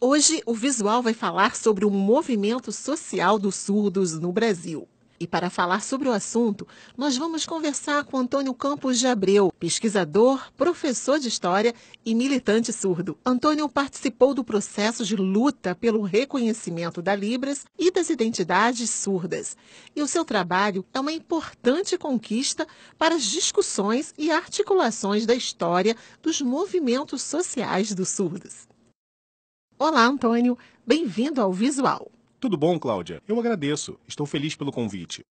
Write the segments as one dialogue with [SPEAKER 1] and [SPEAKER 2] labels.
[SPEAKER 1] Hoje, o visual vai falar sobre o movimento social dos surdos no Brasil. E para falar sobre o assunto, nós vamos conversar com Antônio Campos de Abreu, pesquisador, professor de história e militante surdo. Antônio participou do processo de luta pelo reconhecimento da Libras e das identidades surdas. E o seu trabalho é uma importante conquista para as discussões e articulações da história dos movimentos sociais dos surdos. Olá, Antônio. Bem-vindo ao Visual.
[SPEAKER 2] Tudo bom, Cláudia? Eu agradeço. Estou feliz pelo convite.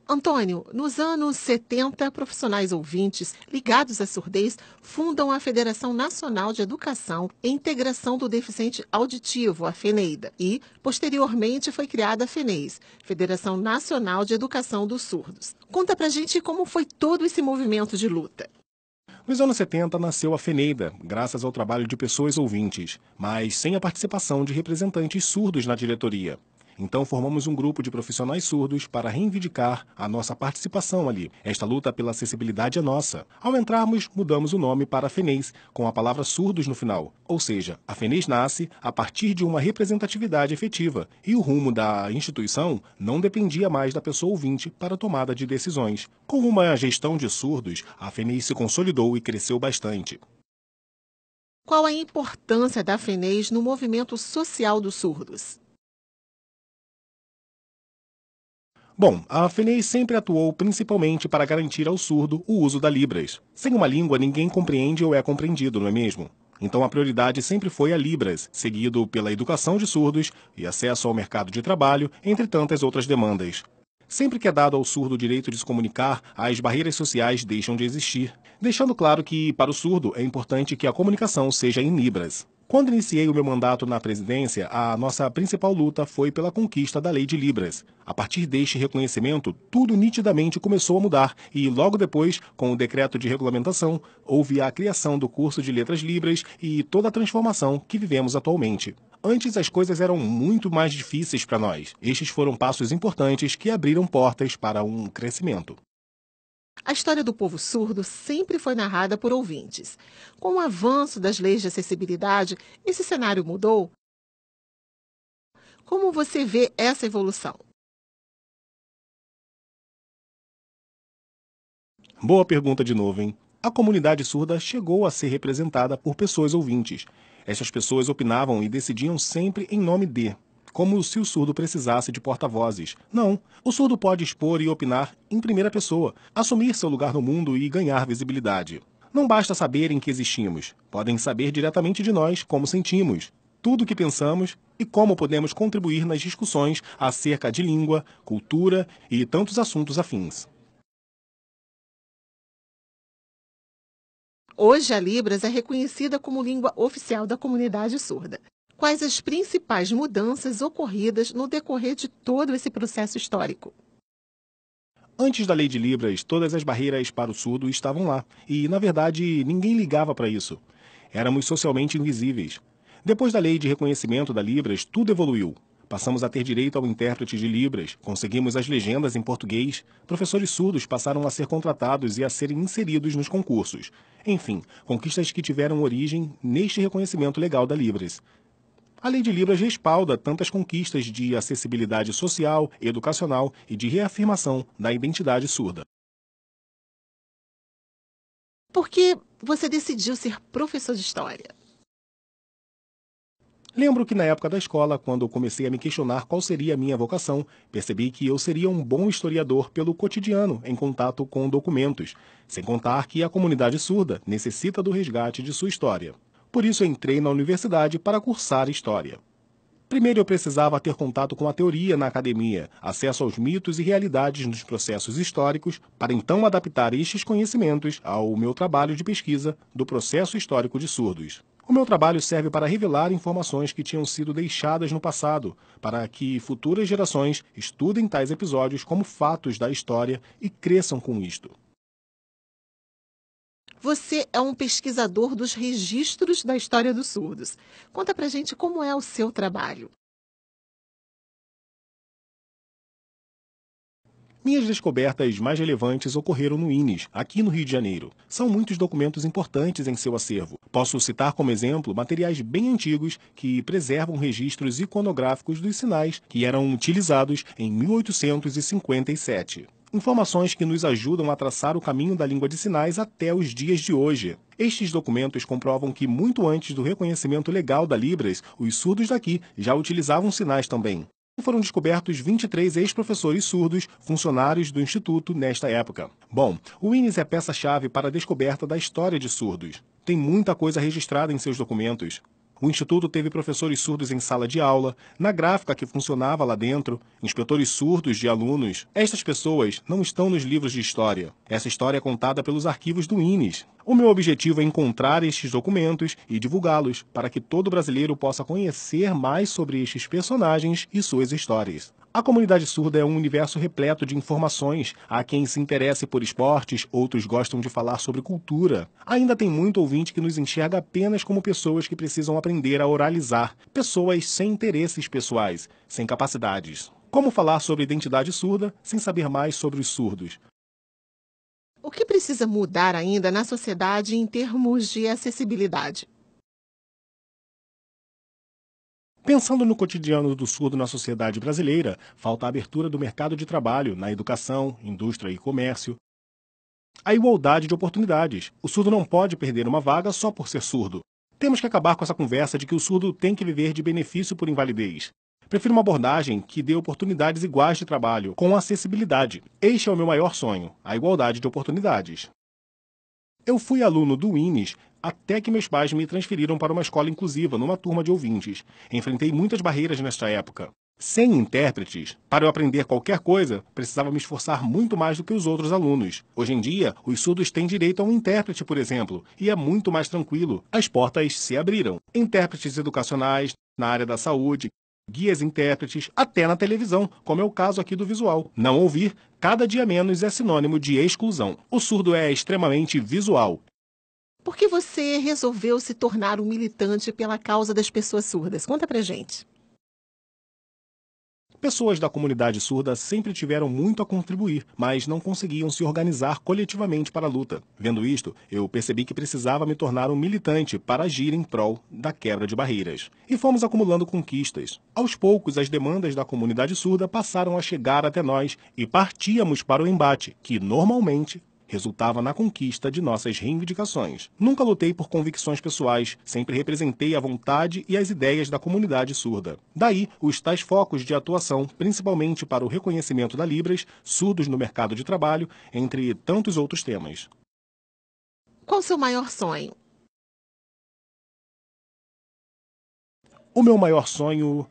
[SPEAKER 1] Antônio, nos anos 70, profissionais ouvintes ligados à surdez fundam a Federação Nacional de Educação e Integração do Deficiente Auditivo, a FENEIDA, e, posteriormente, foi criada a FENEIS, Federação Nacional de Educação dos Surdos. Conta pra gente como foi todo esse movimento de luta.
[SPEAKER 2] Nos anos 70 nasceu a FENEIDA, graças ao trabalho de pessoas ouvintes, mas sem a participação de representantes surdos na diretoria. Então formamos um grupo de profissionais surdos para reivindicar a nossa participação ali. Esta luta pela acessibilidade é nossa. Ao entrarmos, mudamos o nome para FENEIS, com a palavra surdos no final. Ou seja, a FENEIS nasce a partir de uma representatividade efetiva, e o rumo da instituição não dependia mais da pessoa ouvinte para a tomada de decisões. Com uma gestão de surdos, a FENEIS se consolidou e cresceu bastante.
[SPEAKER 1] Qual a importância da FENEIS no movimento social dos surdos?
[SPEAKER 2] Bom, a FENEIS sempre atuou principalmente para garantir ao surdo o uso da Libras. Sem uma língua, ninguém compreende ou é compreendido, não é mesmo? Então a prioridade sempre foi a Libras, seguido pela educação de surdos e acesso ao mercado de trabalho, entre tantas outras demandas. Sempre que é dado ao surdo o direito de se comunicar, as barreiras sociais deixam de existir, deixando claro que, para o surdo, é importante que a comunicação seja em Libras. Quando iniciei o meu mandato na presidência, a nossa principal luta foi pela conquista da Lei de Libras. A partir deste reconhecimento, tudo nitidamente começou a mudar e, logo depois, com o decreto de regulamentação, houve a criação do curso de Letras Libras e toda a transformação que vivemos atualmente. Antes as coisas eram muito mais difíceis para nós. Estes foram passos importantes que abriram portas para um crescimento.
[SPEAKER 1] A história do povo surdo sempre foi narrada por ouvintes. Com o avanço das leis de acessibilidade, esse cenário mudou? Como você vê essa evolução?
[SPEAKER 2] Boa pergunta de novo, hein? A comunidade surda chegou a ser representada por pessoas ouvintes. Essas pessoas opinavam e decidiam sempre em nome de, como se o surdo precisasse de porta-vozes. Não, o surdo pode expor e opinar em primeira pessoa, assumir seu lugar no mundo e ganhar visibilidade. Não basta saberem que existimos, podem saber diretamente de nós como sentimos, tudo o que pensamos e como podemos contribuir nas discussões acerca de língua, cultura e tantos assuntos afins.
[SPEAKER 1] Hoje, a Libras é reconhecida como língua oficial da comunidade surda. Quais as principais mudanças ocorridas no decorrer de todo esse processo histórico?
[SPEAKER 2] Antes da Lei de Libras, todas as barreiras para o surdo estavam lá, e, na verdade, ninguém ligava para isso. Éramos socialmente invisíveis. Depois da Lei de Reconhecimento da Libras, tudo evoluiu. Passamos a ter direito ao intérprete de Libras, conseguimos as legendas em português, professores surdos passaram a ser contratados e a serem inseridos nos concursos. Enfim, conquistas que tiveram origem neste reconhecimento legal da Libras. A Lei de Libras respalda tantas conquistas de acessibilidade social, educacional e de reafirmação da identidade surda.
[SPEAKER 1] Por que você decidiu ser professor de história?
[SPEAKER 2] Lembro que na época da escola, quando eu comecei a me questionar qual seria a minha vocação, percebi que eu seria um bom historiador pelo cotidiano, em contato com documentos, sem contar que a comunidade surda necessita do resgate de sua história. Por isso entrei na universidade para cursar História. Primeiro eu precisava ter contato com a teoria na academia, acesso aos mitos e realidades nos processos históricos, para então adaptar estes conhecimentos ao meu trabalho de pesquisa do processo histórico de surdos. O meu trabalho serve para revelar informações que tinham sido deixadas no passado, para que futuras gerações estudem tais episódios como fatos da história e cresçam com isto.
[SPEAKER 1] Você é um pesquisador dos registros da história dos surdos. Conta pra gente como é o seu trabalho.
[SPEAKER 2] Minhas descobertas mais relevantes ocorreram no INES, aqui no Rio de Janeiro. São muitos documentos importantes em seu acervo. Posso citar como exemplo materiais bem antigos que preservam registros iconográficos dos sinais que eram utilizados em 1857. Informações que nos ajudam a traçar o caminho da língua de sinais até os dias de hoje. Estes documentos comprovam que, muito antes do reconhecimento legal da Libras, os surdos daqui já utilizavam sinais também. Foram descobertos 23 ex-professores surdos, funcionários do Instituto nesta época. Bom, o INES é peça-chave para a descoberta da história de surdos. Tem muita coisa registrada em seus documentos. O Instituto teve professores surdos em sala de aula, na gráfica que funcionava lá dentro, inspetores surdos de alunos. Estas pessoas não estão nos livros de história. Essa história é contada pelos arquivos do INES. O meu objetivo é encontrar estes documentos e divulgá-los para que todo brasileiro possa conhecer mais sobre estes personagens e suas histórias. A comunidade surda é um universo repleto de informações. Há quem se interesse por esportes, outros gostam de falar sobre cultura. Ainda tem muito ouvinte que nos enxerga apenas como pessoas que precisam aprender a oralizar, pessoas sem interesses pessoais, sem capacidades. Como falar sobre identidade surda sem saber mais sobre os surdos?
[SPEAKER 1] O que precisa mudar ainda na sociedade em termos de acessibilidade?
[SPEAKER 2] Pensando no cotidiano do surdo na sociedade brasileira, falta a abertura do mercado de trabalho na educação, indústria e comércio. A igualdade de oportunidades. O surdo não pode perder uma vaga só por ser surdo. Temos que acabar com essa conversa de que o surdo tem que viver de benefício por invalidez. Prefiro uma abordagem que dê oportunidades iguais de trabalho, com acessibilidade. Este é o meu maior sonho, a igualdade de oportunidades. Eu fui aluno do INES até que meus pais me transferiram para uma escola inclusiva, numa turma de ouvintes. Enfrentei muitas barreiras nesta época. Sem intérpretes, para eu aprender qualquer coisa, precisava me esforçar muito mais do que os outros alunos. Hoje em dia, os surdos têm direito a um intérprete, por exemplo, e é muito mais tranquilo. As portas se abriram. Intérpretes educacionais, na área da saúde, guias intérpretes, até na televisão, como é o caso aqui do visual. Não ouvir, cada dia menos é sinônimo de exclusão. O surdo é extremamente visual.
[SPEAKER 1] Por que você resolveu se tornar um militante pela causa das pessoas surdas? Conta pra gente.
[SPEAKER 2] Pessoas da comunidade surda sempre tiveram muito a contribuir, mas não conseguiam se organizar coletivamente para a luta. Vendo isto, eu percebi que precisava me tornar um militante para agir em prol da quebra de barreiras. E fomos acumulando conquistas. Aos poucos, as demandas da comunidade surda passaram a chegar até nós e partíamos para o embate, que normalmente resultava na conquista de nossas reivindicações. Nunca lutei por convicções pessoais, sempre representei a vontade e as ideias da comunidade surda. Daí, os tais focos de atuação, principalmente para o reconhecimento da Libras, surdos no mercado de trabalho, entre tantos outros temas.
[SPEAKER 1] Qual o seu maior sonho?
[SPEAKER 2] O meu maior sonho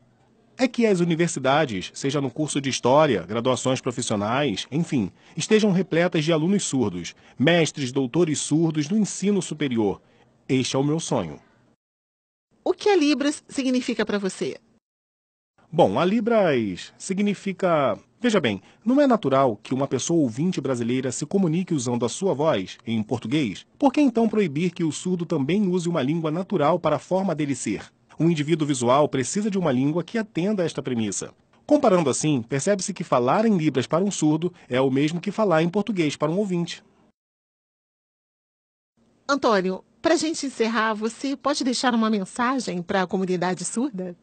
[SPEAKER 2] é que as universidades, seja no curso de História, graduações profissionais, enfim, estejam repletas de alunos surdos, mestres, doutores surdos no ensino superior. Este é o meu sonho.
[SPEAKER 1] O que a Libras significa para você?
[SPEAKER 2] Bom, a Libras significa... Veja bem, não é natural que uma pessoa ouvinte brasileira se comunique usando a sua voz, em português? Por que então proibir que o surdo também use uma língua natural para a forma dele ser? Um indivíduo visual precisa de uma língua que atenda a esta premissa. Comparando assim, percebe-se que falar em Libras para um surdo é o mesmo que falar em português para um ouvinte.
[SPEAKER 1] Antônio, para a gente encerrar, você pode deixar uma mensagem para a comunidade surda?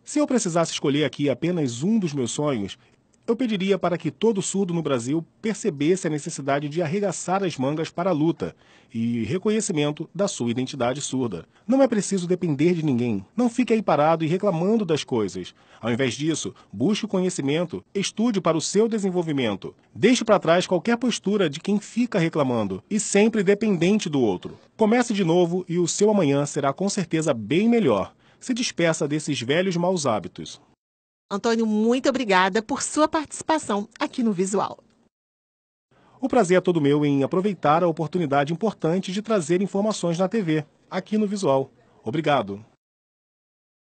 [SPEAKER 2] Se eu precisasse escolher aqui apenas um dos meus sonhos, eu pediria para que todo surdo no Brasil percebesse a necessidade de arregaçar as mangas para a luta e reconhecimento da sua identidade surda. Não é preciso depender de ninguém. Não fique aí parado e reclamando das coisas. Ao invés disso, busque o conhecimento, estude para o seu desenvolvimento. Deixe para trás qualquer postura de quem fica reclamando e sempre dependente do outro. Comece de novo e o seu amanhã será com certeza bem melhor. Se despeça desses velhos maus hábitos.
[SPEAKER 1] Antônio, muito obrigada por sua participação aqui no Visual.
[SPEAKER 2] O prazer é todo meu em aproveitar a oportunidade importante de trazer informações na TV, aqui no Visual. Obrigado.